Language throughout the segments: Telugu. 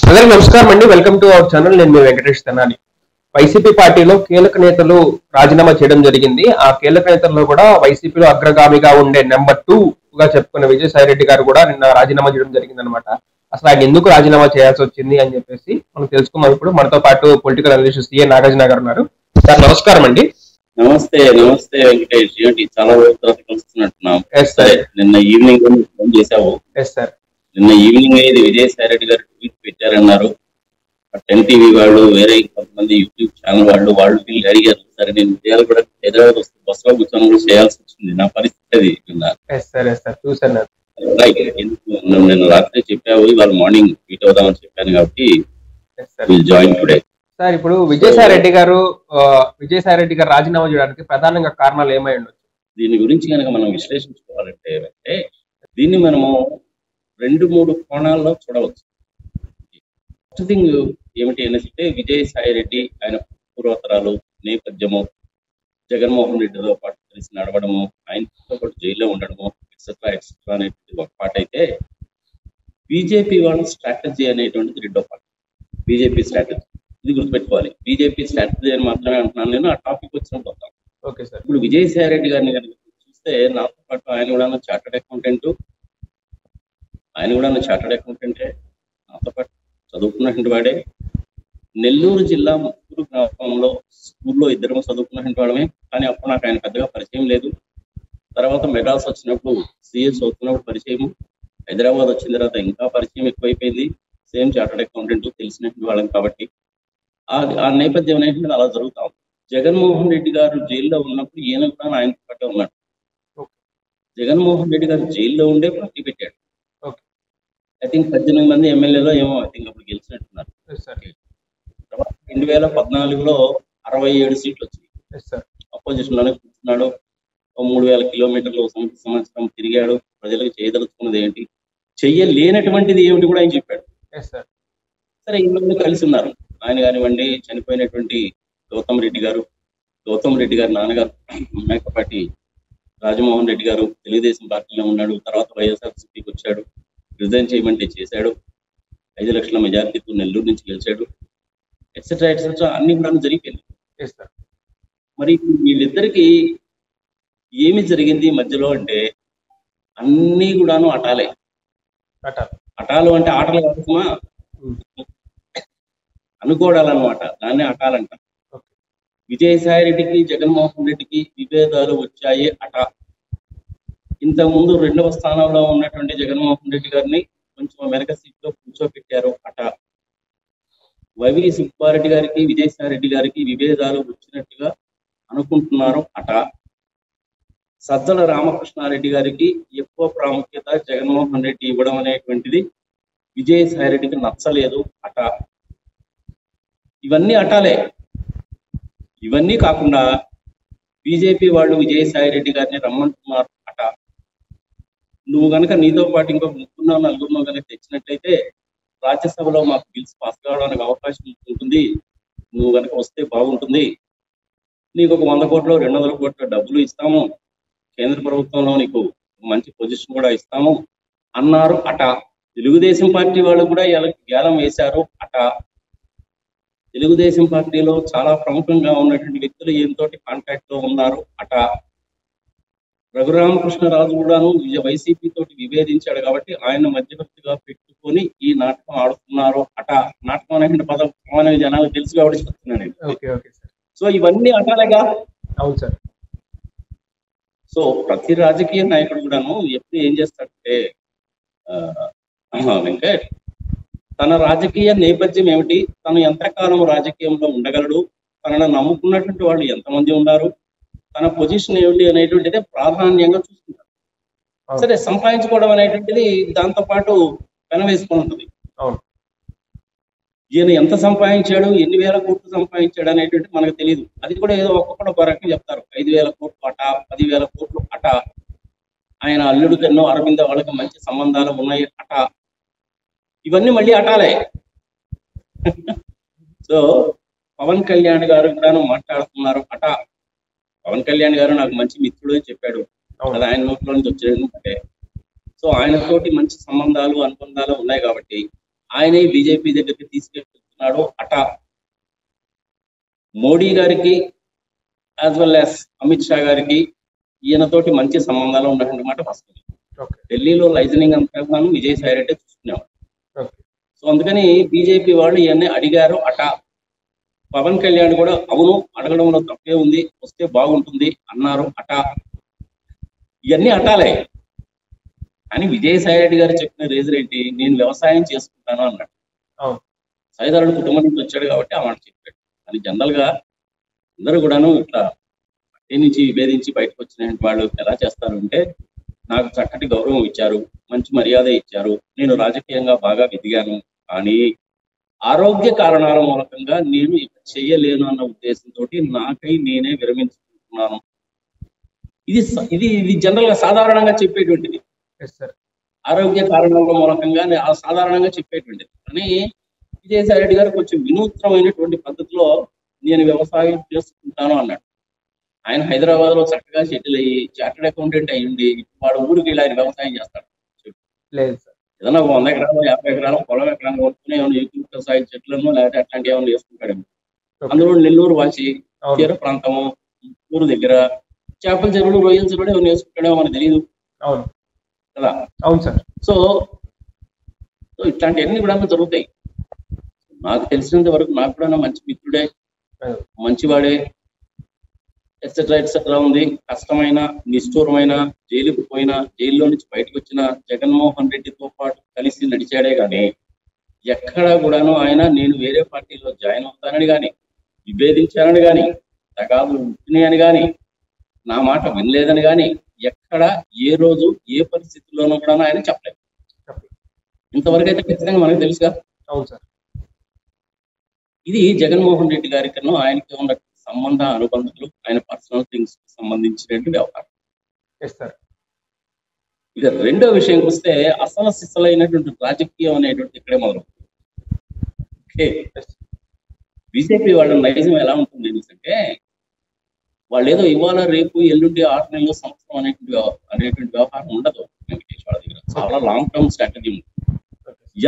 అందరికీ నమస్కారం అండి. Welcome to our channel. నేను మీ వెంకటేష్ తెనాలి. వైసీపీ పార్టీలో కీలక నేతలు రాజీనామా చేయడం జరిగింది. ఆ కీలక నేతల్లో కూడా వైసీపీలో అగ్రగామిగా ఉండే నెంబర్ 2 గా చెప్పుకున్న విజయసాయి రెడ్డి గారు కూడా నిన్న రాజీనామా చేయడం జరిగింది అనమాట. అసలు ఆయన ఎందుకు రాజీనామా చేయాల్సి వచ్చింది అని చెప్పేసి మనం తెలుసుకుందాం. ఇప్పుడు మనతో పాటు పొలిటికల్ అనలిస్ట్ సిఏ నాగార్జున గారు ఉన్నారు. సార్ నమస్కారం అండి. నమస్తే నమస్తే వెంకటేష్. ఏంటి చాలా రోజుల తర్వాత కలుస్తున్నట్టున్నాం. Yes sir. నిన్న ఈవినింగ్ ఫోన్ చేశావు. Yes sir. నిన్న ఈవినింగ్ ఇది విజయసాయి రెడ్డి గారు ట్వీట్ పెట్టారన్నారు. ఎన్టీవీ వాళ్ళు, వేరే కొంతమంది యూట్యూబ్ ఛానల్ వాళ్ళు వీళ్ళు అడిగారు. సరే నేను విజయాలు కూడా హైదరాబాద్ వస్తే బస్సులో కూర్చొని కూడా చేయాల్సి వచ్చింది. నా పరిస్థితి అది. చూసాను. నిన్న రాత్రి చెప్పావు, ఇవాళ మార్నింగ్ ట్వీట్ అవుదామని చెప్పాను కాబట్టి జాయిన్ టుడే. సార్ ఇప్పుడు విజయసాయి రెడ్డి గారు రాజీనామా చేయడానికి ప్రధానంగా కారణాలు ఏమై ఉండొచ్చు? దీని గురించి కనుక మనం విశ్లేషించుకోవాలంటే దీన్ని మనము 2-3 కోణాల్లో చూడవచ్చు. ఫస్ట్ థింగ్ ఏమిటి అంటే విజయసాయి రెడ్డి ఆయన పూర్వతరాలు, నేపథ్యము, జగన్మోహన్ రెడ్డితో పాటు కలిసి నడవడము, ఆయనతో పాటు జైల్లో ఉండడము ఎక్సెట్రా అనేటువంటి ఒక పాట అయితే, బీజేపీ వాళ్ళ స్ట్రాటజీ అనేటువంటిది రెండో పాట. బీజేపీ స్ట్రాటజీ ఇది గుర్తుపెట్టుకోవాలి. బీజేపీ స్ట్రాటజీ అని మాత్రమే అంటున్నాను నేను. ఆ టాపిక్ వచ్చినప్పుడు వద్దాం. Okay sir. ఇప్పుడు విజయసాయి రెడ్డి గారిని కనుక చూస్తే నాతో పాటు ఆయన కూడా చార్టర్డ్ అకౌంటెంటే, నాతో పాటు చదువుకున్నటువంటి వాడే. నెల్లూరు జిల్లా ముత్తూరు గ్రామంలో స్కూల్లో ఇద్దరం చదువుకున్నటువంటి వాడమే. కానీ అప్పుడు నాకు ఆయన పెద్దగా పరిచయం లేదు. తర్వాత మెడ్రాస్ వచ్చినప్పుడు సిఎస్ అవుతున్నప్పుడు పరిచయం, హైదరాబాద్ వచ్చిన తర్వాత ఇంకా పరిచయం ఎక్కువైపోయింది. సేమ్ చార్టర్డ్ అకౌంటెంట్ తెలిసినటువంటి వాళ్ళం కాబట్టి ఆ నేపథ్యం అనేది అలా జరుగుతాం. జగన్మోహన్ రెడ్డి గారు జైల్లో ఉన్నప్పుడు ఈయన కూడా ఆయనతో పాటే ఉన్నాడు. జగన్మోహన్ రెడ్డి గారు జైల్లో ఉండే పార్టీ పెట్టాడు. ఐ థింక్ 18 మంది ఎమ్మెల్యేలో ఏమో అప్పుడు గెలిచినట్టున్నారు. తర్వాత 2014లో 67 సీట్లు వచ్చినాయి. అపోజిషన్ లోనే కూర్చున్నాడు. 3000 కిలోమీటర్లు సంవత్సరం తిరిగాడు. ప్రజలకు చేయదలుచుకున్నది ఏంటి, చెయ్యలేనటువంటిది ఏమిటి కూడా ఆయన చెప్పాడు. సరే, ఇందులో కలిసి ఉన్నారు. ఆయన కానివ్వండి, చనిపోయినటువంటి గౌతమ్ రెడ్డి గారు నాన్నగారు మేకపాటి రాజమోహన్ రెడ్డి గారు తెలుగుదేశం పార్టీలో ఉన్నాడు. తర్వాత వైఎస్ఆర్సీపీకి వచ్చాడు. రిజైన్ చేయమంటే చేశాడు. 5 లక్షల మెజారిటీతో నెల్లూరు నుంచి గెలిచాడు. ఎక్సెట్రా అన్ని కూడా జరిగిపోయింది. మరి వీళ్ళిద్దరికి ఏమి జరిగింది మధ్యలో అంటే అన్ని కూడాను అటాలు అంటే ఆటలు కాదుమా, అనుకోవడాలన్నమాట. దాన్నే అటాలంట. విజయసాయి రెడ్డికి, జగన్మోహన్ రెడ్డికి విభేదాలు వచ్చాయి ఇంతకుముందు 2వ స్థానంలో ఉన్నటువంటి జగన్మోహన్ రెడ్డి గారిని కొంచెం వెనక సీట్లో కూర్చోబెట్టారు వైవి సుబ్బారెడ్డి గారికి, విజయసాయి రెడ్డి గారికి విభేదాలు వచ్చినట్టుగా అనుకుంటున్నారు సజ్జల రామకృష్ణారెడ్డి గారికి ఎక్కువ ప్రాముఖ్యత జగన్మోహన్ రెడ్డి ఇవ్వడం అనేటువంటిది విజయసాయి రెడ్డికి నచ్చలేదు ఇవన్నీ అటాలే. ఇవన్నీ కాకుండా బీజేపీ వాళ్ళు విజయసాయి రెడ్డి గారిని రమ్మంటున్నారు నువ్వు కనుక నీతో పాటు ఇంకొక 3-4 కనుక తెచ్చినట్లయితే రాజ్యసభలో మాకు బిల్స్ పాస్ కావడానికి అవకాశం ఉంటుంది, నువ్వు కనుక వస్తే బాగుంటుంది, నీకు ఒక 100 కోట్లు 200 కోట్ల డబ్బులు ఇస్తాము, కేంద్ర ప్రభుత్వంలో నీకు మంచి పొజిషన్ కూడా ఇస్తాము అన్నారు తెలుగుదేశం పార్టీ వాళ్ళు కూడా గేలం వేశారు తెలుగుదేశం పార్టీలో చాలా ప్రముఖంగా ఉన్నటువంటి వ్యక్తులు ఈయనతోటి కాంటాక్ట్ లో ఉన్నారు రఘురామకృష్ణరాజు కూడాను వైసీపీ తోటి విభేదించాడు కాబట్టి ఆయన మధ్యవర్తిగా పెట్టుకొని ఈ నాటకం ఆడుతున్నారు నాటకం అనేటువంటి పదం సామాన్య జనాలకు తెలుసు కాబట్టి చెప్తున్నాను. సో ఇవన్నీ అటాలేగా. అవును సార్. సో ప్రతి రాజకీయ నాయకుడు కూడాను ఎప్పుడు ఏం చేస్తాడంటే వెంకట్, తన రాజకీయ నేపథ్యం ఏమిటి, తను ఎంతకాలం రాజకీయంలో ఉండగలడు, తనను నమ్ముకున్నటువంటి వాళ్ళు ఎంతమంది ఉన్నారు, తన పొజిషన్ ఏమిటి అనేటువంటిది ప్రాధాన్యంగా చూసుకుంటారు. సరే, సంపాదించుకోవడం అనేటువంటిది దాంతో పాటు పెనవేసుకొని ఉంటుంది. ఈయన ఎంత సంపాదించాడు, ఎన్ని వేల కోట్లు సంపాదించాడు అనేటువంటి మనకు తెలియదు. అది కూడా ఏదో ఒక్కొక్కడు ఒక రకంగా చెప్తారు. 5,000 కోట్లు 10,000 కోట్లు ఆయన అల్లుడికి ఎన్నో అరవింద వాళ్ళకి మంచి సంబంధాలు ఉన్నాయి ఇవన్నీ మళ్ళీ అటాలే. సో పవన్ కళ్యాణ్ గారు కూడా మాట్లాడుతున్నారు పవన్ కళ్యాణ్ గారు నాకు మంచి మిత్రుడు అని చెప్పాడు. అది ఆయన నోట్లో నుంచి వచ్చేది. సో ఆయనతోటి మంచి సంబంధాలు అనుబంధాలు ఉన్నాయి కాబట్టి ఆయనే బీజేపీ దగ్గరికి తీసుకెళ్తున్నాడు అట మోడీ గారికి as well as Amit Shah గారికి ఈయనతోటి మంచి సంబంధాలు ఉన్నమాట వస్తుంది. ఢిల్లీలో లైజనింగ్ అంతా విజయసాయి రెడ్డి చూసుకునేవాడు. సో అందుకని బీజేపీ వాళ్ళు ఇవన్నీ అడిగారు అట. పవన్ కళ్యాణ్ కూడా అవును అడగడంలో తప్పే ఉంది, వస్తే బాగుంటుంది అన్నారు అట. ఇవన్నీ అటాలే. కానీ విజయసాయి రెడ్డి గారు చెప్పిన రీజన్ ఏంటి? నేను వ్యవసాయం చేసుకుంటాను అన్నాడు. సాయిధరుడు కుటుంబం నుంచి వచ్చాడు కాబట్టి ఆ మాట చెప్పాడు. కానీ జనరల్ గా అందరూ కూడాను ఇట్లా పార్టీ నుంచి విభేదించి బయటకు వచ్చిన వాళ్ళు ఎలా చేస్తారంటే, నాకు చక్కటి గౌరవం ఇచ్చారు, మంచి మర్యాద ఇచ్చారు, నేను రాజకీయంగా బాగా ఎదిగాను, కానీ ఆరోగ్య కారణాల మూలకంగా నేను ఇక చెయ్యలేను అన్న ఉద్దేశంతో నాకై నేనే విరమించుకుంటున్నాను. ఇది ఇది ఇది జనరల్ గా సాధారణంగా చెప్పేటువంటిది. ఆరోగ్య కారణాల మూలకంగా సాధారణంగా చెప్పేటువంటిది. కానీ విజయసాయి రెడ్డి గారు కొంచెం వినూత్నమైనటువంటి పద్ధతిలో నేను వ్యవసాయం చేసుకుంటాను అన్నాడు. ఆయన హైదరాబాద్ లో చక్కగా సెటిల్ అయ్యి చార్టెడ్ అకౌంటెంట్ అయ్యింది. వాడు ఊరికి వెళ్ళి ఆయన వ్యవసాయం చేస్తాడు. ఏదన్నా 100 ఎకరాలు 50 ఎకరాలు పొలం ఎకరాలు కొనుక్కుని ఏమైనా యూక్లిప్టస్ సాయి చెట్లను లేకపోతే అట్లాంటి ఏమైనా వేసుకుంటాడేమో. అందులో నెల్లూరు వాచి తీర ప్రాంతము ఊరు దగ్గర చేపల చెరువులు రొయ్యల చెరువులు ఏమైనా వేసుకుంటాడేమో మనకు తెలియదు కదా. అవును సార్. సో ఇట్లాంటివన్నీ కూడా జరుగుతాయి. నాకు తెలిసినంత వరకు నాకు కూడా మంచి మిత్రుడే, మంచివాడే, ఎట్సెట్రా ఎట్సెట్రా ఉంది. కష్టమైన నిష్ఠూరమైన జైలుకు పోయిన, జైల్లో నుంచి బయటకు వచ్చిన జగన్మోహన్ రెడ్డితో పాటు కలిసి నడిచాడే కానీ ఎక్కడా కూడాను ఆయన నేను వేరే పార్టీలో జాయిన్ అవుతానని కానీ, విభేదించానని కానీ, తగాదులు ఉంటున్నాయని కానీ, నా మాట వినలేదని కానీ ఎక్కడ ఏ రోజు ఏ పరిస్థితుల్లోనూ కూడా ఆయన చెప్పలేదు. ఇంతవరకు అయితే ఖచ్చితంగా మనకు తెలుసుగా. అవును సార్. ఇది జగన్మోహన్ రెడ్డి గారి కన్నా ఆయనకి ఉన్న సంబంధ అనుబంధాలు, ఆయన పర్సనల్ థింగ్స్ కి సంబంధించినటువంటి వ్యవహారం. ఇక రెండో విషయంకి వస్తే అసలు సిసలైనటువంటి రాజకీయం అనేటువంటి ఇక్కడే మొదలు. బీజేపీ వాళ్ళ నైజం ఎలా ఉంటుంది అంటే, వాళ్ళు ఏదో ఇవాళ రేపు ఎల్లుండి 6 నెలలు సంవత్సరం అనేటువంటి వ్యవహారం ఉండదు. వెంకటేష్ వాళ్ళ దగ్గర చాలా లాంగ్ టర్మ్ స్ట్రాటజీ ఉంది.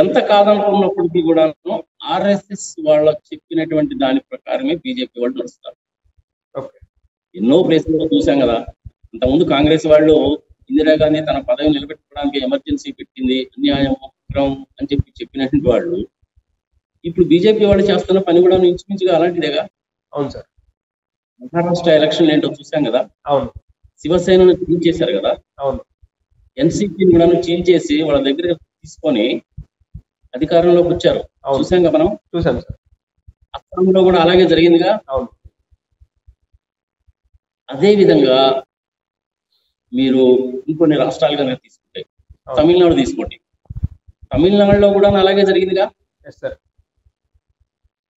ఎంత కాదనుకున్నప్పటికీ కూడా ఆర్ఎస్ఎస్ వాళ్ళ చెప్పినటువంటి దాని ప్రకారమే బీజేపీ వాళ్ళు నడుస్తారు. ఎన్నో ప్లేసుల్లో చూసాం కదా. ఇంతకుముందు కాంగ్రెస్ వాళ్ళు ఇందిరాగాంధీ తన పదవి నిలబెట్టుకోవడానికి ఎమర్జెన్సీ పెట్టింది, అన్యాయం అని చెప్పినటువంటి వాళ్ళు ఇప్పుడు బీజేపీ వాళ్ళు చేస్తున్న పని కూడా ఇంచుమించుగా అలాంటిదేగా. అవును సార్. మహారాష్ట్ర ఎలక్షన్ ఏంటో చూసాం కదా. అవును. శివసేనను చీల్ చేశారు కదా. అవును. ఎన్సీపీని కూడా చీల్ చేసి వాళ్ళ దగ్గర తీసుకొని అధికారంలోకి వచ్చారు. చూసాం కదా మనం. చూసాం సార్. అస్సాంలో కూడా అలాగే జరిగిందిగా. అవును. అదే విధంగా మీరు ఇంకొన్ని రాష్ట్రాలు కనుక తీసుకుంటే, తమిళనాడు తీసుకోండి, తమిళనాడులో కూడా అలాగే జరిగిందిగా.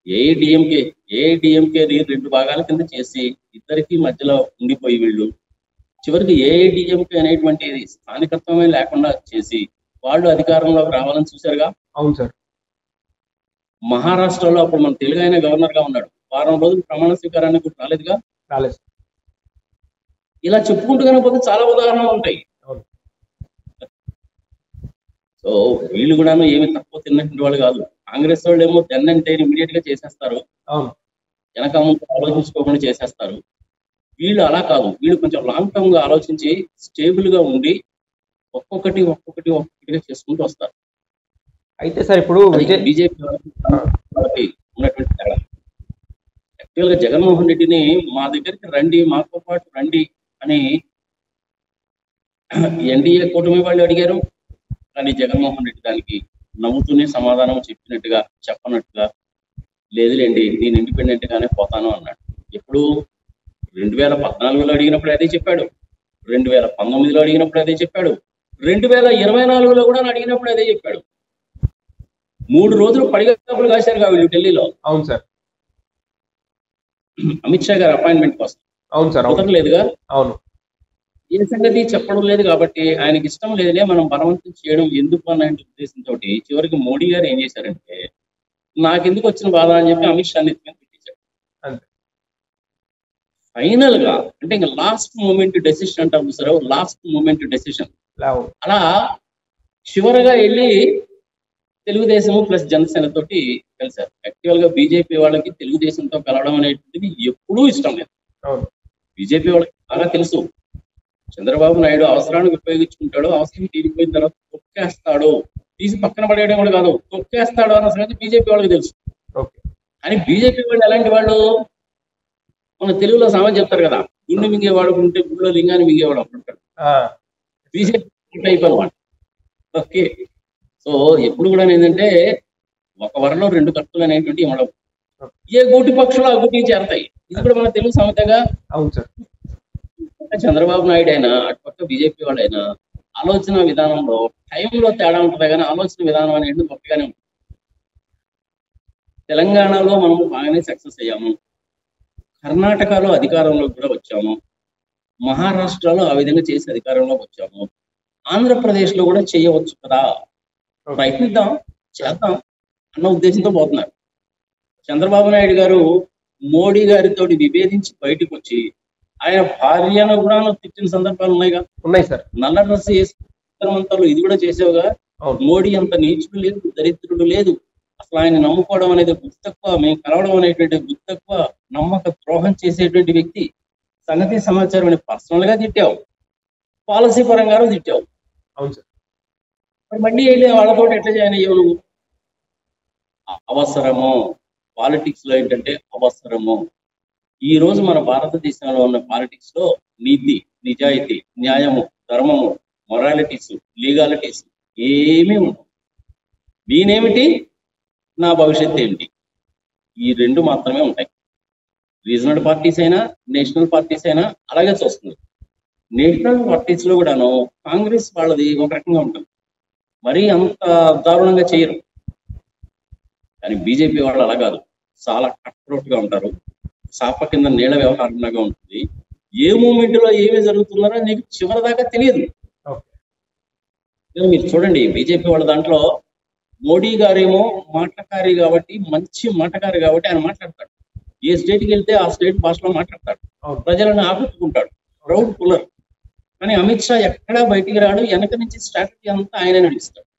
ఏఐడిఎంకే 2 భాగాల కింద చేసి ఇద్దరికి మధ్యలో ఉండిపోయి వీళ్ళు చివరికి ఏఐడిఎంకే అనేటువంటి స్థానికత్వమే లేకుండా చేసి వాళ్ళు అధికారంలోకి రావాలని చూశారుగా. అవును సార్. మహారాష్ట్రలో అప్పుడు మన తెలుగు ఆయన గవర్నర్ గా ఉన్నాడు. 4 రోజులు ప్రమాణ స్వీకారానికి కూడా రాలేదుగా. రాలేదు. ఇలా చెప్పుకుంటూ కనుక చాలా ఉదాహరణలు ఉంటాయి. సో వీళ్ళు కూడా ఏమి తక్కువ తిన్నటువంటి వాళ్ళు కాదు. కాంగ్రెస్ వాళ్ళు ఏమో తెన్నంటే ఇమీడియట్ గా చేసేస్తారు, వెనక ముందు ఆలోచించుకోకుండా చేసేస్తారు. వీళ్ళు అలా కాదు. వీళ్ళు కొంచెం లాంగ్ టర్మ్ గా ఆలోచించి స్టేబుల్ గా ఉండి ఒక్కొక్కటిగా చేసుకుంటూ వస్తారు. అయితే సార్ ఇప్పుడు బీజేపీ వాళ్ళకి ఉన్నటువంటి తేడా. యాక్చువల్ గా జగన్మోహన్ రెడ్డిని మా దగ్గరికి రండి, మాతో పాటు రండి అని ఎన్డీఏ కూటమి వాళ్ళు అడిగారు. కానీ జగన్మోహన్ రెడ్డి దానికి నవ్వుతూనే సమాధానం చెప్పనట్టుగా లేదులేండి నేను ఇండిపెండెంట్ గానే పోతాను అన్నాడు. ఎప్పుడు 2014లో అడిగినప్పుడు అదే చెప్పాడు, 2019లో అడిగినప్పుడు అదే చెప్పాడు, 2024లో కూడా అడిగినప్పుడు అదే చెప్పాడు. 3 రోజులు పడిగప్పులు కాశారు వీళ్ళు ఢిల్లీలో. అవును సార్. అమిత్ షా గారు అపాయింట్మెంట్ కోసం. అవును సార్. కుదరలేదుగా. అవును. ఏ సంగతి చెప్పడం లేదు కాబట్టి ఆయనకి ఇష్టం లేదులే మనం బలవంతం చేయడం ఎందుకు అన్న ఉద్దేశంతో చివరికి మోడీ గారు ఏం చేశారంటే, నాకెందుకు వచ్చిన బాధ అని చెప్పి అమిత్ షా పెట్టించారు. ఫైనల్ గా అంటే ఇంకా లాస్ట్ మూమెంట్ డెసిషన్ అంటారు చూసారు, లాస్ట్ మూమెంట్ డెసిషన్. అలా చివరగా వెళ్ళి తెలుగుదేశం ప్లస్ జనసేన తోటి కలిశారు. యాక్చువల్ గా బీజేపీ వాళ్ళకి తెలుగుదేశంతో కలవడం అనేటువంటిది ఎప్పుడూ ఇష్టం లేదు. బీజేపీ వాళ్ళకి బాగా తెలుసు చంద్రబాబు నాయుడు అవసరానికి ఉపయోగించుకుంటాడు, అవసరం తీరిపోయిన తర్వాత తొక్కేస్తాడు, తీసి పక్కన పడేయడం కూడా కాదు, తొక్కేస్తాడు అన్న సంగతి బీజేపీ వాళ్ళకి తెలుసు. కానీ బీజేపీ వాళ్ళు ఎలాంటి వాళ్ళు, మన తెలుగులో సామాన్ చెప్తారు కదా, గుండె మింగేవాడు ఉంటే గుళ్ళో లింగాన్ని మింగేవాడు అంటాడు. బీజేపీ అయిపోయిన ఓకే. సో ఎప్పుడు కూడా ఏంటంటే ఒక వరలో రెండు కత్తులు అనేటువంటి ఉండవు. ఏ గూటి పక్షులు ఆ గూటికి చేరతాయి. ఇది కూడా మన తెలుగు సామెతగా. అవును సార్. చంద్రబాబు నాయుడు అయినా అటుపక్క బీజేపీ వాళ్ళైనా ఆలోచన విధానంలో టైంలో తేడా ఉంటుంది, కానీ ఆలోచన విధానం అనేది గొప్పగానే ఉంటుంది. తెలంగాణలో మనము బాగానే సక్సెస్ అయ్యాము, కర్ణాటకలో అధికారంలోకి కూడా వచ్చాము, మహారాష్ట్రలో ఆ విధంగా చేసి అధికారంలోకి వచ్చాము, ఆంధ్రప్రదేశ్లో కూడా చేయవచ్చు కదా, ప్రయత్నిద్దాం చేద్దాం అన్న ఉద్దేశంతో పోతున్నారు. చంద్రబాబు నాయుడు గారు మోడీ గారితో విభేదించి బయటకు వచ్చి ఆయన భార్యను కూడా తిట్టిన సందర్భాలు ఉన్నాయిగా. ఉన్నాయి సార్. నల్ల డ్రెస్ వేసుకుంటారు, ఇది కూడా చేసేవుగా. మోడీ అంత నీచుడు లేదు, దరిద్రుడు లేదు. అసలు ఆయన నమ్ముకోవడం అనేది బుద్ధి తక్కువ, మేము కలవడం అనేటువంటి బుద్ధి తక్కువ, నమ్మక ద్రోహం చేసేటువంటి వ్యక్తి. సంగతి సమాచారం అని పర్సనల్ గా తిట్టావు, పాలసీ పరంగా తిట్టావు. అవును సార్. మరి మళ్ళీ వెళ్ళి వాళ్ళతో ఎట్లా జాయిన్ అయ్యావు నువ్వు? అవసరము పాలిటిక్స్ లో ఏంటంటే అవసరము. ఈ రోజు మన భారతదేశంలో ఉన్న పాలిటిక్స్ లో నీతి, నిజాయితీ, న్యాయము, ధర్మము, మొరాలిటీస్, లీగాలిటీస్ ఏమీ ఉండవు. నేనేమిటి, నా భవిష్యత్తు ఏమిటి, ఈ రెండు మాత్రమే ఉంటాయి. రీజనల్ పార్టీస్ అయినా నేషనల్ పార్టీస్ అయినా అలాగే చూస్తుంది. నేషనల్ పార్టీస్ లో కూడాను కాంగ్రెస్ వాళ్ళది ఒక రకంగా ఉంటుంది, మరీ అంత దారుణంగా చేయరు. కానీ బీజేపీ వాళ్ళు అలా కాదు, చాలా కట్అవుట్ గా ఉంటారు. చాప కింద నీళ్ళ వ్యవహారంలాగా ఉంటుంది. ఏ మూమెంట్ లో ఏమి జరుగుతున్నారో నీకు చివరి దాకా తెలియదు. మీరు చూడండి, బీజేపీ వాళ్ళ దాంట్లో మోడీ గారేమో మాటకారి కాబట్టి, మంచి మాటకారి కాబట్టి ఆయన మాట్లాడతాడు. ఏ స్టేట్కి వెళ్తే ఆ స్టేట్ భాషలో మాట్లాడతాడు, ప్రజలను ఆకట్టుకుంటాడు, క్రౌడ్ పుల్లర్. కానీ అమిత్ షా ఎక్కడా బయటికి రాడు, వెనక నుంచి స్ట్రాటజీ అంతా ఆయన నడిస్తాడు.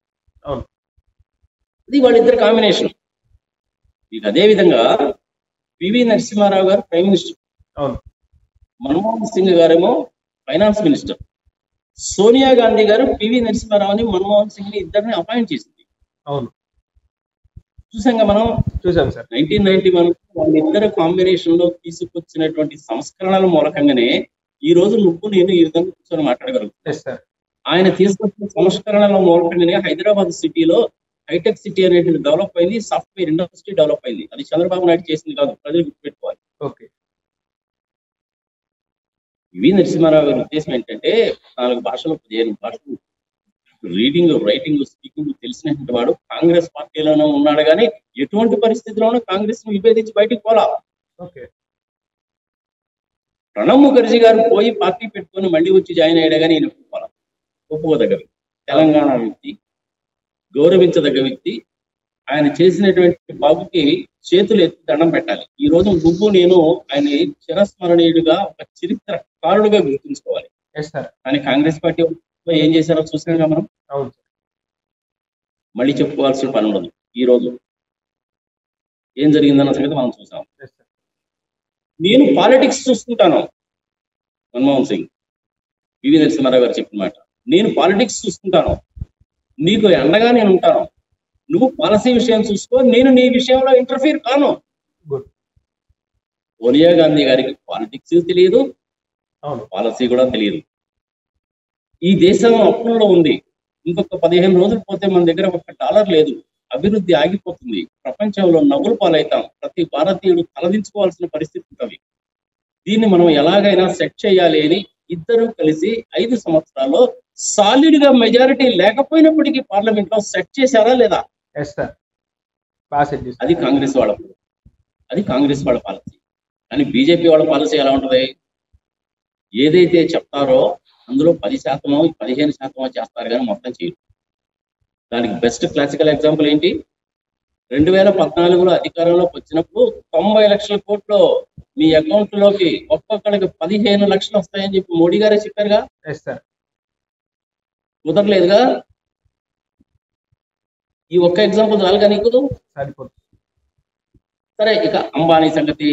ఇది వాళ్ళిద్దరు కాంబినేషన్. ఇది అదే విధంగా పివి నరసింహారావు గారు ప్రైమ్ మినిస్టర్, మన్మోహన్ సింగ్ గారేమో ఫైనాన్స్ మినిస్టర్. సోనియా గాంధీ గారు పివి నరసింహారావుని, మన్మోహన్ సింగ్ ని ఇద్దరిని అపాయింట్ చేసింది. అవును, చూసాంగా మనం. చూసాం సార్. 1991 వాళ్ళిద్దరు కాంబినేషన్ లో తీసుకొచ్చినటువంటి సంస్కరణల మూలకంగానే ఈ రోజు నువ్వు నేను ఈ విధంగా కూర్చొని మాట్లాడగలుగుతాను. ఆయన తీసుకొచ్చిన సంస్కరణల మూలకంగానే హైదరాబాద్ సిటీలో హైటెక్ సిటీ అనేటువంటి డెవలప్ అయింది, సాఫ్ట్వేర్ ఇండస్ట్రీ డెవలప్ అయింది. అది చంద్రబాబు నాయుడు చేసింది కాదు, ప్రజలు గుర్తుపెట్టుకోవాలి. పివి నరసింహారావు గారి ఉద్దేశం ఏంటంటే 4 భాషలు 15 భాషలు రీడింగ్, రైటింగ్, స్పీకింగ్ తెలిసినటువంటి వాడు కాంగ్రెస్ పార్టీలోనే ఉన్నాడు, కానీ ఎటువంటి పరిస్థితిలోనూ కాంగ్రెస్ ను విభేదించి బయటికి పోలా. ప్రణబ్ ముఖర్జీ గారు పోయి పార్టీ పెట్టుకొని మళ్ళీ వచ్చి జాయిన్ అయ్యాడు, కానీ ఈయన ఒప్పుకోవాలి. ఒప్పుకోదగ్గ వ్యక్తి, తెలంగాణ వ్యక్తి, గౌరవించదగ్గ వ్యక్తి. ఆయన చేసినటువంటి బాబుకి చేతులు ఎత్తి దండం పెట్టాలి. ఈ రోజు నువ్వు నేను ఆయన చిరస్మరణీయుడిగా, ఒక చరిత్రకారుడుగా గుర్తుంచుకోవాలి. కానీ కాంగ్రెస్ పార్టీ ఏం చేశారో చూసినాగా మనం. మళ్ళీ చెప్పుకోవాల్సిన పని ఉండదు. ఈ రోజు ఏం జరిగిందన్న సంగతి మనం చూసాం. నేను పాలిటిక్స్ చూసుకుంటాను, మన్మోహన్ సింగ్, పివి నరసింహారావు గారు చెప్పిన మాట. నేను పాలిటిక్స్ చూసుకుంటాను, నీకు అండగా నేను ఉంటాను, నువ్వు పాలసీ విషయం చూసుకో, నేను నీ విషయంలో ఇంటర్ఫీర్ కాను. సోనియా గాంధీ గారికి పాలిటిక్స్ తెలియదు, పాలసీ కూడా తెలియదు. ఈ దేశం అప్పుల్లో ఉంది, ఇంకొక 15 రోజులు పోతే మన దగ్గర $1 లేదు, అభివృద్ధి ఆగిపోతుంది, ప్రపంచంలో నవ్వులు పాలవుతాం, ప్రతి భారతీయుడు తలదించుకోవాల్సిన పరిస్థితి ఉంటుంది. దీన్ని మనం ఎలాగైనా సెట్ చేయాలి అని ఇద్దరు కలిసి 5 సంవత్సరాల్లో సాలిడ్ గా మెజారిటీ లేకపోయినప్పటికీ పార్లమెంట్ లో సెట్ చేశారా లేదా? అది కాంగ్రెస్ వాళ్ళ పాలసీ. కానీ బీజేపీ వాళ్ళ పాలసీ ఎలా ఉంటది? ఏదైతే చెప్తారో అందులో 10%, 15% చేస్తారు, కానీ మొత్తం చేయరు. దానికి బెస్ట్ క్లాసికల్ ఎగ్జాంపుల్ ఏంటి? 2014లో అధికారంలోకి వచ్చినప్పుడు 90 లక్షల కోట్లు మీ అకౌంట్ లోకి ఒక్కొక్కరికి 15 లక్షలు వస్తాయని చెప్పి మోడీ గారే చెప్పారుగా. కుదరలేదుగా. ఈ ఒక్క ఎగ్జాంపుల్ చాలుగా నీకు. సరిపోతుంది. సరే, ఇక అంబానీ సంగతి,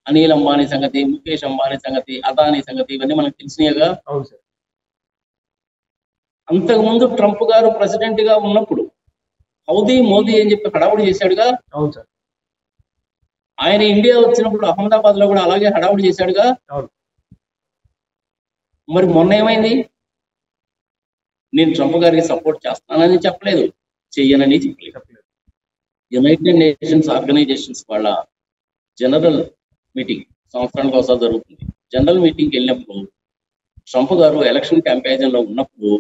అనిల్ అంబానీ సంగతి, ముఖేష్ అంబానీ సంగతి, అదానీ సంగతి ఇవన్నీ మనకు తెలిసినాయిగా. అవును సార్. అంతకుముందు ట్రంప్ గారు ప్రెసిడెంట్ గా ఉన్నప్పుడు హౌదీ మోదీ అని చెప్పి హడావుడి చేశాడుగా. అవును సార్. ఆయన ఇండియా వచ్చినప్పుడు అహ్మదాబాద్ లో కూడా అలాగే హడావుడి చేశాడుగా. అవును. మరి మొన్న ఏమైంది? నేను ట్రంప్ గారికి సపోర్ట్ చేస్తానని చెప్పలేదు, చెయ్యనని చెప్పలేదు. యునైటెడ్ నేషన్స్ ఆర్గనైజేషన్స్ వాళ్ళ జనరల్ మీటింగ్ సంవత్సరానికి ఒకసారి జరుగుతుంది. జనరల్ మీటింగ్కి వెళ్ళినప్పుడు ట్రంప్ గారు ఎలక్షన్ క్యాంపెయిన్ లో ఉన్నప్పుడు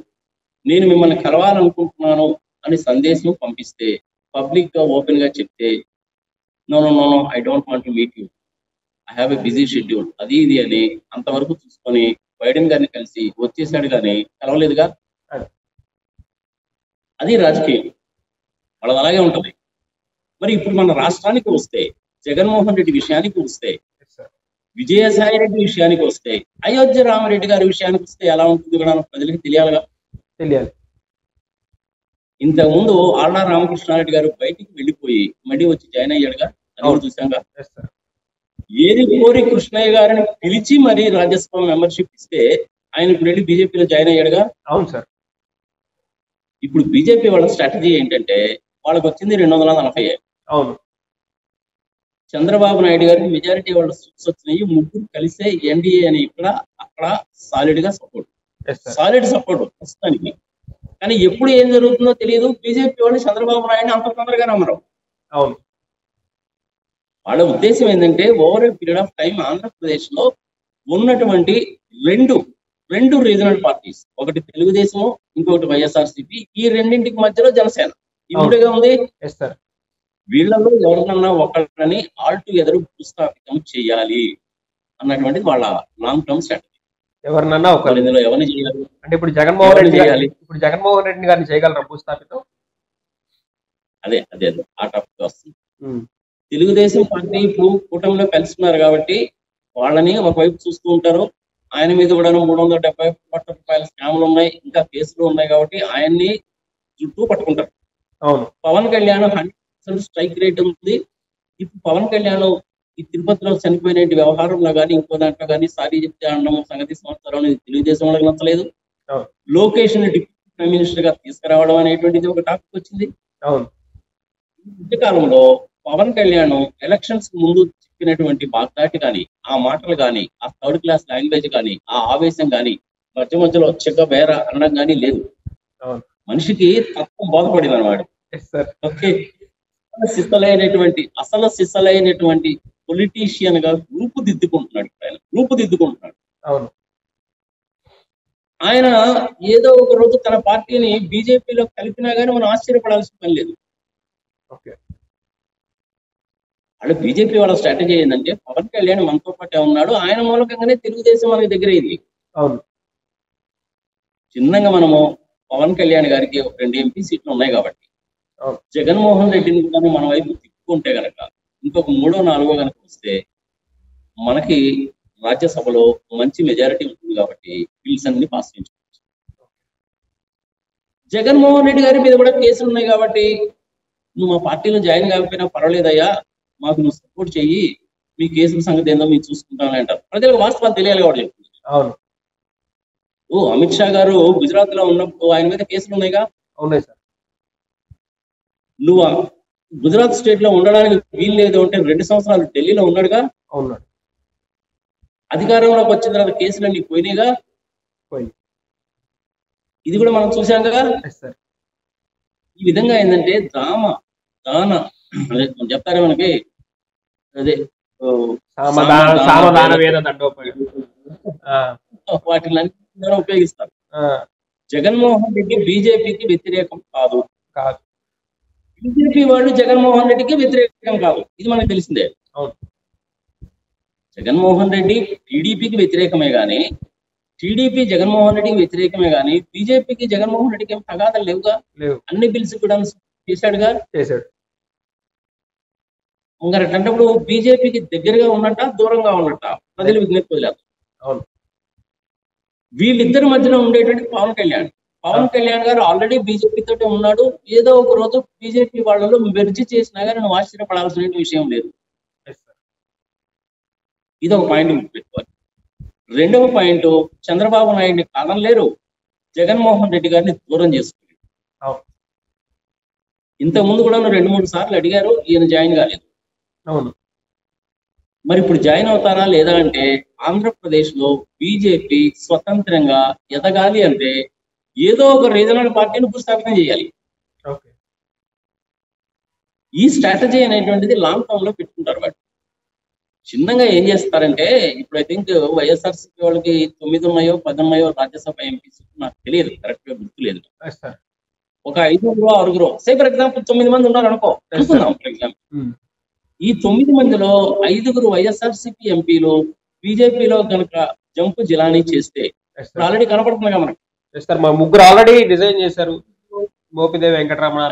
నేను మిమ్మల్ని కలవాలనుకుంటున్నాను అని సందేశం పంపిస్తే, పబ్లిక్ గా ఓపెన్ గా చెప్తే, no no no no I don't want to meet you, I have a busy schedule, అది ఇది అని అంతవరకు చూసుకొని బైడెన్ గారిని కలిసి వచ్చేసాడు కానీ కలవలేదుగా. అది రాజకీయం, వాళ్ళది అలాగే ఉంటది. మరి ఇప్పుడు మన రాష్ట్రానికి వస్తే, జగన్మోహన్ రెడ్డి విషయానికి వస్తే, విజయసాయి రెడ్డి విషయానికి వస్తే, అయోధ్య రామరెడ్డి గారి విషయానికి వస్తే ఎలా ఉంటుంది కూడా ప్రజలకు తెలియాలిగా. తెలియాలి. ఇంతకుముందు ఆళ్ల రామకృష్ణారెడ్డి గారు బయటికి వెళ్ళిపోయి మళ్ళీ వచ్చి జాయిన్ అయ్యాడుగా, అది చూసాంగా. ఏది కోరి కృష్ణయ్య గారిని పిలిచి మరి రాజ్యసభ మెంబర్షిప్ ఇస్తే ఆయన ఇప్పుడు వెళ్ళి బీజేపీలో జాయిన్ అయ్యాడుగా. అవును సార్. ఇప్పుడు బీజేపీ వాళ్ళ స్ట్రాటజీ ఏంటంటే, వాళ్ళకి వచ్చింది 240. అవును. చంద్రబాబు నాయుడు గారికి మెజారిటీ వాళ్ళ సీట్స్ వచ్చినాయి, ముగ్గురు కలిసే ఎన్డీఏ అని ఇక్కడ అక్కడ సాలిడ్ గా సపోర్ట్, సాలిడ్ సపోర్ట్ ప్రస్తుతానికి. కానీ ఎప్పుడు ఏం జరుగుతుందో తెలియదు. బీజేపీ వాళ్ళు చంద్రబాబు నాయుడిని అంత తొందరగా నమ్మరు. అవును. వాళ్ళ ఉద్దేశం ఏంటంటే, over a period of time Andhra Pradesh లో ఉన్నటువంటి రెండు రీజనల్ పార్టీస్, ఒకటి తెలుగుదేశం, ఇంకొకటి వైఎస్ఆర్సీపీ, ఈ రెండింటికి మధ్యలో జనసేన ఇప్పుడుగా ఉంది. వీళ్ళలో ఎవరినన్నా ఒకళ్ళని ఆల్ టుగెదర్ భూస్థాపితం చేయాలి అన్నటువంటిది వాళ్ళ లాంగ్ టర్మ్ స్ట్రాటజీ. ఎవరినన్నా ఒకళ్ళు, ఇందులో ఎవరిని చేయాలి అంటే ఇప్పుడు జగన్మోహన్ రెడ్డి గారిని చేయగలరా భూస్థాపితం? అదే అదే అదే ఆ టాపిక్ వస్తుంది. తెలుగుదేశం పార్టీ ఇప్పుడు కూటమిలో కలుస్తున్నారు కాబట్టి వాళ్ళని ఒకవైపు చూస్తూ ఉంటారు. ఆయన మీద కూడా 370 కోట్ల రూపాయల స్కామ్లు ఉన్నాయి, ఇంకా కేసులు ఉన్నాయి కాబట్టి ఆయన్ని చుట్టూ పట్టుకుంటారు. అవును. పవన్ కళ్యాణ్ 100% స్ట్రైక్ రేట్ ఉంది. ఇప్పుడు పవన్ కళ్యాణ్ ఈ తిరుపతిలో చనిపోయిన వ్యవహారంలో కానీ ఇంకో దాంట్లో కానీ సారీ చెప్తే అన్నం సంగతి సంవత్సరం తెలుగుదేశం వాళ్ళకి నచ్చలేదు. లోకేష్ ని డిప్యూటీ ప్రైమ్ మినిస్టర్ గా తీసుకురావడం అనేటువంటిది ఒక టాపిక్ వచ్చింది. ఈ కాలంలో పవన్ కళ్యాణ్ ఎలక్షన్స్ ముందు చెప్పినటువంటి బాగ్దాటి కానీ, ఆ మాటలు కానీ, ఆ థర్డ్ క్లాస్ లాంగ్వేజ్ కానీ, ఆ ఆవేశం కానీ, మధ్య మధ్యలో చెక్క బేర అనడం కానీ లేదు. మనిషికి తత్వం బోధపడింది అన్నమాట. ఓకే, అసలు సిసలైనటువంటి పొలిటీషియన్ గా రూపుదిద్దుకుంటున్నాడు. అవును. ఆయన ఏదో ఒక రోజు తన పార్టీని బీజేపీలో కలిపినా గానీ మనం ఆశ్చర్యపడాల్సిన పని లేదు. వాళ్ళు బీజేపీ వాళ్ళ స్ట్రాటజీ ఏంటంటే, పవన్ కళ్యాణ్ మనతో పాటే ఉన్నాడు, ఆయన మూలకంగానే తెలుగుదేశం మనకి దగ్గర అయింది. అవును. చిన్నగా మనము పవన్ కళ్యాణ్ గారికి 2 ఎంపీ సీట్లు ఉన్నాయి కాబట్టి జగన్మోహన్ రెడ్డిని కూడా మన వైపు తిప్పుకుంటే గనక, ఇంకొక 3వ 4వ కనుక వస్తే మనకి రాజ్యసభలో మంచి మెజారిటీ ఉంటుంది కాబట్టి బిల్స్ అన్ని పాస్ చేయించుకోవచ్చు. జగన్మోహన్ రెడ్డి గారి మీద కూడా కేసులు ఉన్నాయి కాబట్టి, నువ్వు మా పార్టీలో జాయిన్ కాకపోయినా పర్వాలేదయ్యా, మాకు నువ్వు సపోర్ట్ చెయ్యి, మీ కేసుల సంగతి ఏందో మీరు చూసుకుంటానని అంటారు. ప్రజలకు వాస్తవాలు తెలియాలి కాబట్టి చెప్తుంది. అవును. అమిత్ షా గారు గుజరాత్ లో ఉన్నప్పుడు ఆయన మీద కేసులు ఉన్నాయిగా. అవునాయి సార్. నువ్వు గుజరాత్ స్టేట్ లో ఉండడానికి వీలు లేదు అంటే 2 సంవత్సరాలు ఢిల్లీలో ఉన్నాడుగా. అవునాడు. అధికారంలోకి వచ్చిన తర్వాత కేసులన్నీ పోయినాయిగా. ఇది కూడా మనం చూసాం కదా. ఈ విధంగా ఏంటంటే చెప్తారే మనకి, అదే వాటిని ఉపయోగిస్తారు. జగన్మోహన్ రెడ్డి బీజేపీకి వ్యతిరేకం కాదు, బీజేపీ వాళ్ళు జగన్మోహన్ రెడ్డికి వ్యతిరేకం కాదు, ఇది మనకు తెలిసిందే. జగన్మోహన్ రెడ్డి టీడీపీకి వ్యతిరేకమే గానీ, టీడీపీ జగన్మోహన్ రెడ్డికి వ్యతిరేకమే గానీ, బీజేపీకి జగన్మోహన్ రెడ్డికి ఏం తగాదాలు లేవుగా. అన్ని బిల్స్ కూడా చేశాడుగా. ఇంకా అట్లాంటప్పుడు బీజేపీకి దగ్గరగా ఉన్నట్ట దూరంగా ఉన్నట్ట ప్రజలు విజ్ఞప్తి వదిలేదు. వీళ్ళిద్దరి మధ్యలో ఉండేటువంటి పవన్ కళ్యాణ్ పవన్ కళ్యాణ్ గారు ఆల్రెడీ బీజేపీ తోటి ఉన్నాడు. ఏదో ఒక రోజు బీజేపీ వాళ్ళలో మెర్జి చేసినా కానీ నువ్వు ఆశ్చర్యపడాల్సిన విషయం లేదు. ఇది ఒక పాయింట్ గుర్తుపెట్టుకోవాలి. రెండవ పాయింట్, చంద్రబాబు నాయుడిని కాదనలేరు, జగన్మోహన్ రెడ్డి గారిని దూరం చేసుకున్నారు. ఇంతకుముందు కూడా 2-3 సార్లు అడిగారు, ఈయన జాయిన్ కాలేదు. అవును. మరి ఇప్పుడు జాయిన్ అవుతారా లేదా అంటే, ఆంధ్రప్రదేశ్ లో బీజేపీ స్వతంత్రంగా ఎదగాలి అంటే ఏదో ఒక రీజనల్ పార్టీని భూస్థాపితం చేయాలి. ఈ స్ట్రాటజీ అనేటువంటిది లాంగ్ టర్మ్ లో పెట్టుకుంటారు. వాడు చిన్నగా ఏం చేస్తారంటే, ఇప్పుడు ఐ థింక్ వైఎస్ఆర్సీపీ వాళ్ళకి 9 ఉన్నాయో 10 ఉన్నాయో రాజ్యసభ ఎంపీస్, నాకు తెలియదు, కరెక్ట్ గా గుర్తులేదు. ఒక 5-6 ఫర్ ఎగ్జాంపుల్ 9 మంది ఉన్నారు అనుకుందాం. ఫర్ ఎగ్జాంపుల్ ఈ 9 మందిలో 5 వైఎస్ఆర్సీపీ ఎంపీలు బీజేపీలో కనుక జంపు జిలానీ చేస్తే, ఆల్రెడీ కనపడుతుంది కదా మనకి. మా 3 ఆల్రెడీ డిజైన్ చేశారు. మోపిదేవి వెంకటరమణ,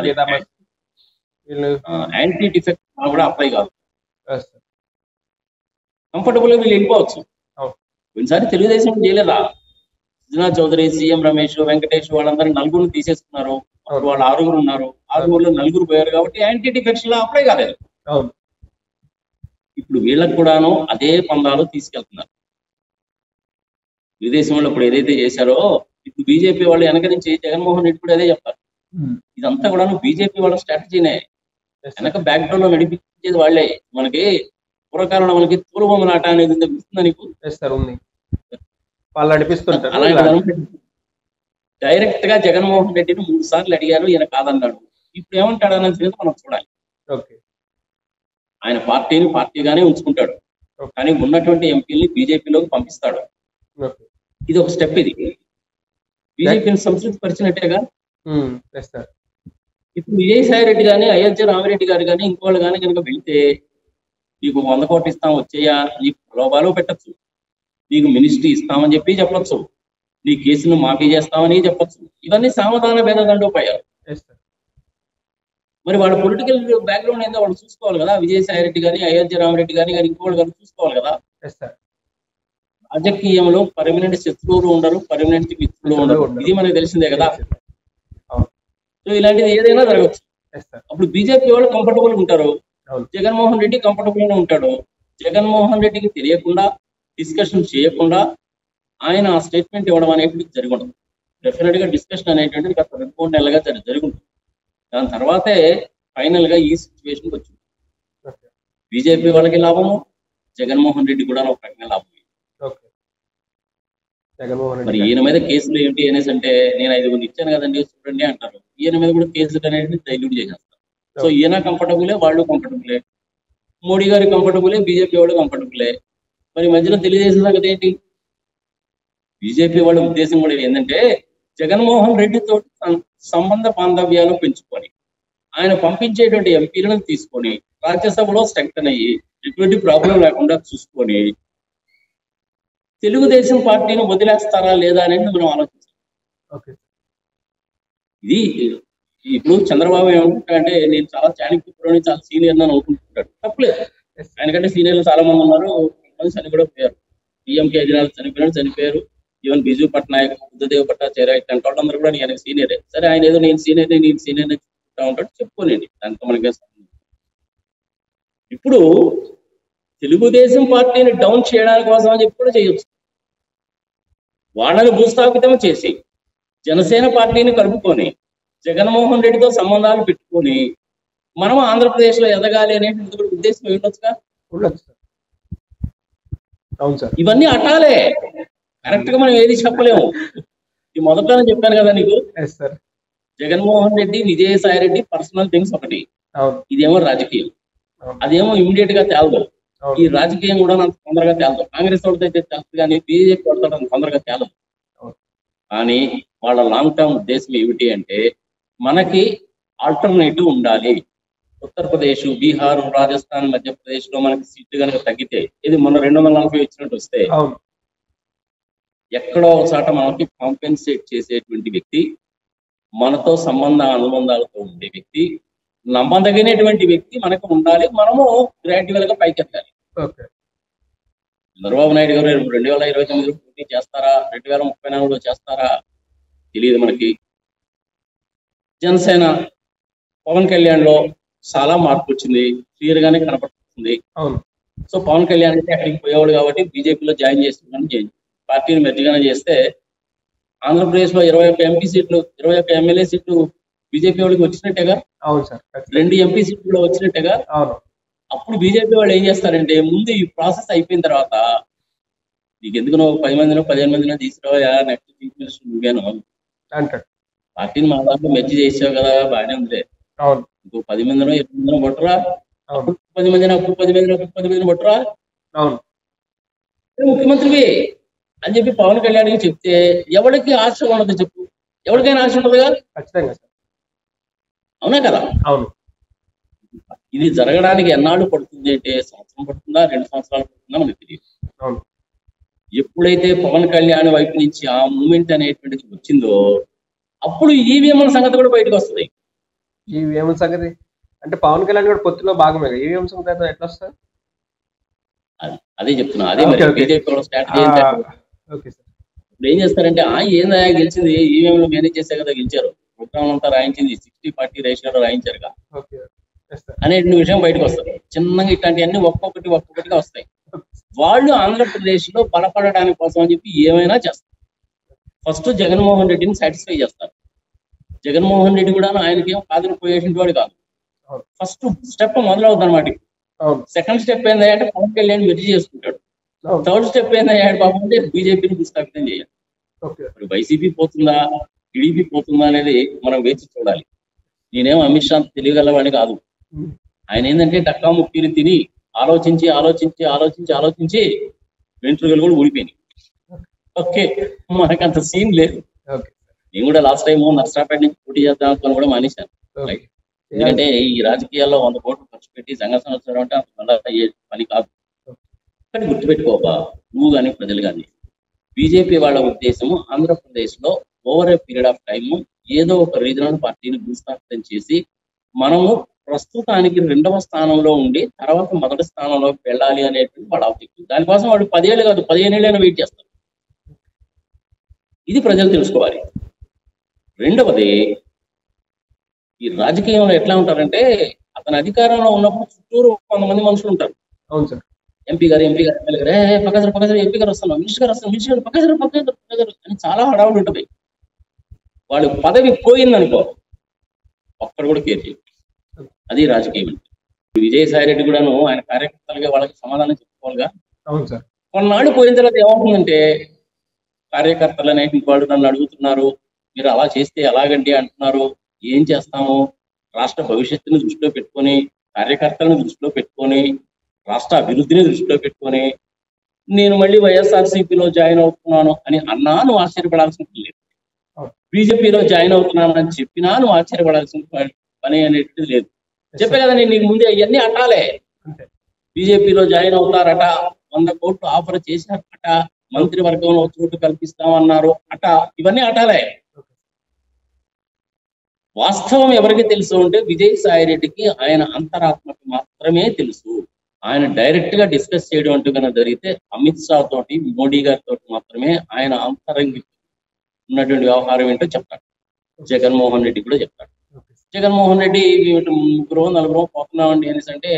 యాంటీ డిఫెక్ట్ కూడా అప్లై కాదు, కంఫర్టబుల్ గా వీళ్ళు వెళ్ళిపోవచ్చు. కొన్నిసారి తెలుగుదేశం చేయలేదా, సుజనా చౌదరి, సీఎం రమేష్, వెంకటేష్ వాళ్ళందరూ 4 తీసేసుకున్నారు. వాళ్ళు 6 ఉన్నారు, 6లో 4 పోయారు కాబట్టి యాంటీ డిఫెక్షన్ లా అప్లై కాలేదు. ఇప్పుడు వీళ్ళకు కూడాను అదే పందాలు తీసుకెళ్తున్నారు. విదేశంలో ఇప్పుడు ఏదైతే చేశారో, ఇప్పుడు బీజేపీ వాళ్ళు వెనక నుంచి జగన్మోహన్ రెడ్డి కూడా అదే చెప్తారు. ఇదంతా కూడా బీజేపీ వాళ్ళ స్ట్రాటజీనే. వెనక బ్యాక్ గ్రౌండ్ లో నడిపించేది వాళ్లే. మనకి పూర్వకాలంలో మనకి తూలుబొమ్మలాట అనేది గుర్తుందా నీకు? వాళ్ళు నడిపిస్తుంటారు. డైరెక్ట్ గా జగన్మోహన్ రెడ్డిని 3 సార్లు అడిగారు, ఈయన కాదన్నాడు. ఇప్పుడు ఏమంటాడు అనేది మనం చూడాలి. ఆయన పార్టీని పార్టీగానే ఉంచుకుంటాడు, కానీ ఉన్నటువంటి ఎంపీని బీజేపీలోకి పంపిస్తాడు. ఇది ఒక స్టెప్. ఇది బీజేపీని సంతృప్తి పరిచినట్టేగా. ఇప్పుడు విజయసాయి రెడ్డి కానీ, అయోధ్య రామిరెడ్డి గారు కానీ, ఇంకోళ్ళు కానీ కనుక వెళ్తే, నీకు 100 కోట్లు ఇస్తాం వచ్చేయా, నీకు ప్రలోభాలు పెట్టచ్చు, నీకు మినిస్ట్రీ ఇస్తామని చెప్పొచ్చు, నీ కేసును మాఫీ చేస్తామని చెప్పొచ్చు. ఇవన్నీ సావధాన భేద దండోపాయాలు. మరి వాళ్ళ పొలిటికల్ బ్యాక్గ్రౌండ్ ఏందో వాళ్ళు చూసుకోవాలి కదా. విజయసాయి రెడ్డి కానీ, అయోధ్య రామిరెడ్డి కానీ ఇంకోళ్ళు కానీ చూసుకోవాలి కదా. రాజకీయంలో పర్మనెంట్ శత్రువులు ఉండరు, పర్మనెంట్ మిత్రులు ఉండరు, ఇది మనకు తెలిసిందే కదా. సో ఇలాంటిది ఏదైనా జరగచ్చు. అప్పుడు బీజేపీ వాళ్ళు కంఫర్టబుల్ ఉంటారు, జగన్మోహన్ రెడ్డి కంఫర్టబుల్ గా ఉంటాడు. జగన్మోహన్ రెడ్డికి తెలియకుండా, డిస్కషన్ చేయకుండా ఆయన ఆ స్టేట్మెంట్ ఇవ్వడం అనేటువంటి జరుగుతుంది. డెఫినెట్ గా డిస్కషన్ అనేటువంటిది గత 2-3 నెలలుగా జరుగుతుంది. దాని తర్వాతే ఫైనల్ గా ఈ సిచ్యువేషన్ వచ్చింది. బీజేపీ వాళ్ళకి లాభము, జగన్మోహన్ రెడ్డి కూడా ఒక రకంగా లాభం. మరి ఈయన మీద కేసులు ఏంటి అనేసి అంటే, నేను 5 ఇచ్చాను కదండి చూడండి అంటారు. ఈయన మీద కూడా కేసులు అనేది డైల్యూట్ చేసేస్తారు. సో ఈయన కంఫర్టబులే, వాళ్ళు కంఫర్టబులే, మోడీ గారు కంఫర్టబులే, బీజేపీ వాళ్ళు కంఫర్టబులే. మరి మధ్యలో తెలుగుదేశం సంగతి ఏంటి? బీజేపీ వాళ్ళ ఉద్దేశం కూడా ఏంటంటే, జగన్మోహన్ రెడ్డితో సంబంధ బాంధవ్యాలు పెంచుకొని, ఆయన పంపించేటువంటి ఎంపీలను తీసుకొని రాజ్యసభలో స్ట్రెంగ్తన్ అయ్యి ఎటువంటి ప్రాబ్లం లేకుండా చూసుకొని తెలుగుదేశం పార్టీని వదిలేస్తారా లేదా అనేది మనం ఆలోచించాలి. ఇది ఇప్పుడు చంద్రబాబు ఏమంటాడంటే, నేను చాలా చాణక్యపురం, చాలా సీనియర్ అని అనుకుంటున్నాడు. తప్పలేదు, ఆయనకంటే సీనియర్లు చాలా మంది ఉన్నారు, చని కూడా పోయారు. డిఎంకే అధినాలు చనిపోయారు. ఈవెన్ బిజు పట్నాయక్, బుద్ధదేవ్ భట్టాచార్య ఇట్లాంటి వాళ్ళందరూ కూడా నేను సీనియరే. సరే, ఆయన ఏదో నేను సీనియర్ చెప్పుకుంటా ఉంటాడు, చెప్పుకోనండి, దాంతో మనకి. ఇప్పుడు తెలుగుదేశం పార్టీని డౌన్ చేయడానికి కోసం అని చెప్పి కూడా చేయొచ్చు. వాళ్ళని భూస్థాపితం చేసి జనసేన పార్టీని కలుపుకొని జగన్మోహన్ రెడ్డితో సంబంధాలు పెట్టుకొని మనం ఆంధ్రప్రదేశ్ లో ఎదగాలి అనేటువంటి ఉద్దేశం ఉండొచ్చుగా. ఇవన్నీ అటాలే, కరెక్ట్ గా మనం ఏది చెప్పలేము. ఈ మొదట్లోనే చెప్పాను కదా నీకు, జగన్మోహన్ రెడ్డి, విజయసాయి రెడ్డి పర్సనల్ థింగ్స్ ఒకటి, ఇదేమో రాజకీయం, అదేమో ఇమీడియట్ గా తేలదు. ఈ రాజకీయం కూడా అంత తొందరగా తేలదు. కాంగ్రెస్ వాళ్ళతో అయితే తెలుసు, కానీ బీజేపీ వాళ్ళతో అంత తొందరగా తేలదు. కానీ వాళ్ళ లాంగ్ టర్మ్ ఉద్దేశం ఏమిటి అంటే, మనకి ఆల్టర్నేటివ్ ఉండాలి. ఉత్తరప్రదేశ్, బీహార్, రాజస్థాన్, మధ్యప్రదేశ్ లో మనకి సీట్లు కనుక తగ్గితే, ఇది మొన్న 240 వచ్చినట్టు వస్తే, ఎక్కడో ఒక చోట మనకి కాంపెన్సేట్ చేసేటువంటి వ్యక్తి, మనతో అనుబంధాలతో ఉండే వ్యక్తి, నమ్మదగినటువంటి వ్యక్తి మనకు ఉండాలి. మనము గ్రాడ్యువల్ గా పైకెత్తాలి. చంద్రబాబు నాయుడు గారు 2029 పోటీ చేస్తారా, 2034లో చేస్తారా తెలియదు మనకి. జనసేన పవన్ కళ్యాణ్ లో చాలా మార్పు వచ్చింది, క్లియర్ గానే కనపడుతుంది. సో పవన్ కళ్యాణ్ అయితే అక్కడికి పోయేవాడు కాబట్టి బీజేపీలో జాయిన్ చేస్తున్నాను, పార్టీని మెర్జిగానే చేస్తే ఆంధ్రప్రదేశ్ లో 21 ఎంపీ సీట్లు 21 ఎమ్మెల్యే సీట్లు బీజేపీ వాళ్ళకి వచ్చినట్టేగా. అవును సార్. 2 ఎంపీ సీట్లు వచ్చినట్టేగా. అప్పుడు బీజేపీ వాళ్ళు ఏం చేస్తారంటే ముందు ఈ ప్రాసెస్ అయిపోయిన తర్వాత నీకు ఎందుకు నువ్వు 10 మందినో 15 మందినో తీసుకురావా, నెక్స్ట్ చీఫ్ మినిస్టర్ నువ్వేను అంటాడు. పార్టీని మా దాంట్లో మెర్జి చేసావు కదా, బాగానే ఉంది. ఇంకో 10 మందినో 20 మందినో కొట్టరా, అప్పుడు 10 మందిని అప్పుడు 10 మందిని కొట్టరా, ముఖ్యమంత్రివి అని చెప్పి పవన్ కళ్యాణ్కి చెప్తే ఎవరికి ఆశ ఉండదు చెప్పు, ఎవరికైనా ఆశ ఉండదుగా. ఖచ్చితంగా అవునా కదా. అవును. ఇది జరగడానికి ఎన్నాళ్ళు పడుతుంది అంటే సంవత్సరం పడుతుందా 2 సంవత్సరాలు పడుతుందా మనకు తెలియదు. ఎప్పుడైతే పవన్ కళ్యాణ్ వైపు నుంచి ఆ మూమెంట్ అనేటువంటిది వచ్చిందో అప్పుడు ఈవీఎంల సంగతి కూడా బయటకు వస్తుంది. ఈవీఎం సంగతి అంటే పవన్ కళ్యాణ్ కూడా పొత్తులో భాగమే, ఈవీఎం సంగతి ఎట్లా వస్తుంది అదే చెప్తున్నా. అదే బీజేపీ స్ట్రాటజీ ఇప్పుడు ఏం చేస్తారంటే ఏందా గెలిచింది ఈవీఎంలు మేనేజ్ చేసే కదా గెలిచారు, ప్రోగ్రామ్ అంతా రాయించింది 60-40 రేషియోలో రాయించారుగా అనే విషయం బయటకు వస్తుంది. చిన్నగా ఇట్లాంటివన్నీ ఒక్కొక్కటిగా వస్తాయి. వాళ్ళు ఆంధ్రప్రదేశ్ లో బలపడడానికి కోసం అని చెప్పి ఏమైనా చేస్తారు. ఫస్ట్ జగన్మోహన్ రెడ్డిని సాటిస్ఫై చేస్తారు. జగన్మోహన్ రెడ్డి కూడా ఆయనకి ఏం కాదని పోయేటువంటి వాడు కాదు. ఫస్ట్ స్టెప్ మొదలవుతుంది అనమాట. సెకండ్ స్టెప్ ఏంటంటే పవన్ కళ్యాణ్ మెర్జీ చేసుకుంటాడు. థర్డ్ స్టెప్ ఏంటంటే పాపం అంటే బీజేపీని భూస్థాపితం చేయాలి. ఇప్పుడు వైసీపీ పోతుందా టీడీపీ పోతుందా అనేది మనం వేచి చూడాలి. నేనేం అమిత్ షా తెలియగలవాడిని కాదు. ఆయన ఏంటంటే డక్కా ముక్కీని తిని ఆలోచించి వెంట్రుకలు కూడా ఊడిపోయినాయి. ఓకే, మనకంత సీన్ లేదు. నేను కూడా లాస్ట్ టైం నర్సరాపేట నుంచి పోటీ చేద్దాం అనుకుని కూడా మానేశాను. ఎందుకంటే ఈ రాజకీయాల్లో 100 కోట్లు ఖర్చు పెట్టి సంఘ సంవత్సరం అంటే మళ్ళా అయ్యే పని కాదు. కానీ గుర్తుపెట్టుకోవా నువ్వు కానీ ప్రజలు కానీ, బీజేపీ వాళ్ళ ఉద్దేశము ఆంధ్రప్రదేశ్ లో over a period of time ఏదో ఒక రీజనల్ పార్టీని భూస్థాపితం చేసి మనము ప్రస్తుతానికి 2వ స్థానంలో ఉండి తర్వాత మొదటి స్థానంలోకి వెళ్ళాలి అనేటువంటి వాళ్ళ ఆబ్జెక్టివ్. దానికోసం వాళ్ళు 10 ఏళ్ళు కాదు 15 ఏళ్ళైనా వెయిట్ చేస్తారు. ఇది ప్రజలు తెలుసుకోవాలి. రెండవది, ఈ రాజకీయంలో ఎట్లా ఉంటారంటే అతను అధికారంలో ఉన్నప్పుడు చుట్టూరు 100 మంది మనుషులు ఉంటారు. అవును సార్. ఎంపీ గారు ఎమ్మెల్యే గారు పక్కసారి ఎంపీ గారు వస్తాను, మినిస్టర్ గారు పక్కసారి అని చాలా హడావుడు ఉంటుంది. వాళ్ళు పదవి పోయిందనుకో ఒక్కడు కూడా కేర్ చేయరు. అది రాజకీయం అంటే. విజయసాయి రెడ్డి కూడాను ఆయన కార్యకర్తలుగా వాళ్ళకి సమాధానం చెప్పుకోవాలిగా. అవును సార్. కొన్నాళ్ళు పోయిన తర్వాత ఏమవుతుందంటే కార్యకర్తలు అనేటువంటి వాళ్ళు నన్ను అడుగుతున్నారు, మీరు అలా చేస్తే ఎలాగండి అంటున్నారు, ఏం చేస్తాము, రాష్ట్ర భవిష్యత్తుని దృష్టిలో పెట్టుకొని కార్యకర్తలను దృష్టిలో పెట్టుకొని రాష్ట్ర అభివృద్ధిని దృష్టిలో పెట్టుకొని నేను మళ్ళీ వైఎస్ఆర్సీపీలో జాయిన్ అవుతున్నాను అని అన్నా నువ్వు ఆశ్చర్యపడాల్సిన లేదు. బీజేపీలో జాయిన్ అవుతున్నాను అని చెప్పినా నువ్వు ఆశ్చర్యపడాల్సిన పని అనేటువంటిది లేదు. చెప్పే కదా నేను నీకు ముందే అవన్నీ అట్టాలే. బీజేపీలో జాయిన్ అవుతారట, 100 కోట్లు ఆఫర్ చేశారట, మంత్రివర్గంలో చోటు కల్పిస్తామన్నారు అట, ఇవన్నీ అటాలే. వాస్తవం ఎవరికి తెలుసు అంటే విజయసాయి రెడ్డికి ఆయన అంతరాత్మకి మాత్రమే తెలుసు. ఆయన డైరెక్ట్ గా డిస్కస్ చేయడం అంటూ కనుక జరిగితే అమిత్ షా తోటి మోడీ గారితో మాత్రమే ఆయన అంతరంగి ఉన్నటువంటి వ్యవహారం ఏంటో చెప్తాడు. జగన్మోహన్ రెడ్డి కూడా చెప్తాడు. జగన్మోహన్ రెడ్డి 3-4 పోతున్నామండి అనేసి అంటే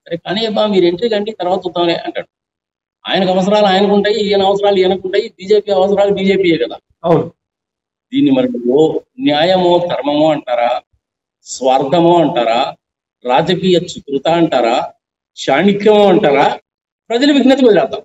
సరే కానీ అబ్బా మీరు ఎంట్రీ కండి తర్వాత చూద్దాంలే అంటాడు. ఆయనకు అవసరాలు ఆయనకు ఉంటాయి, ఈయన అవసరాలు ఈయనకు ఉంటాయి, బీజేపీ అవసరాలు బీజేపీయే కదా. అవును. దీన్ని మరి న్యాయమో ధర్మమో అంటారా, స్వార్థమో అంటారా, రాజకీయ చుకృత అంటారా, చాణిక్యమో అంటారా, ప్రజల విజ్ఞతకు వెళ్ళేద్దాం.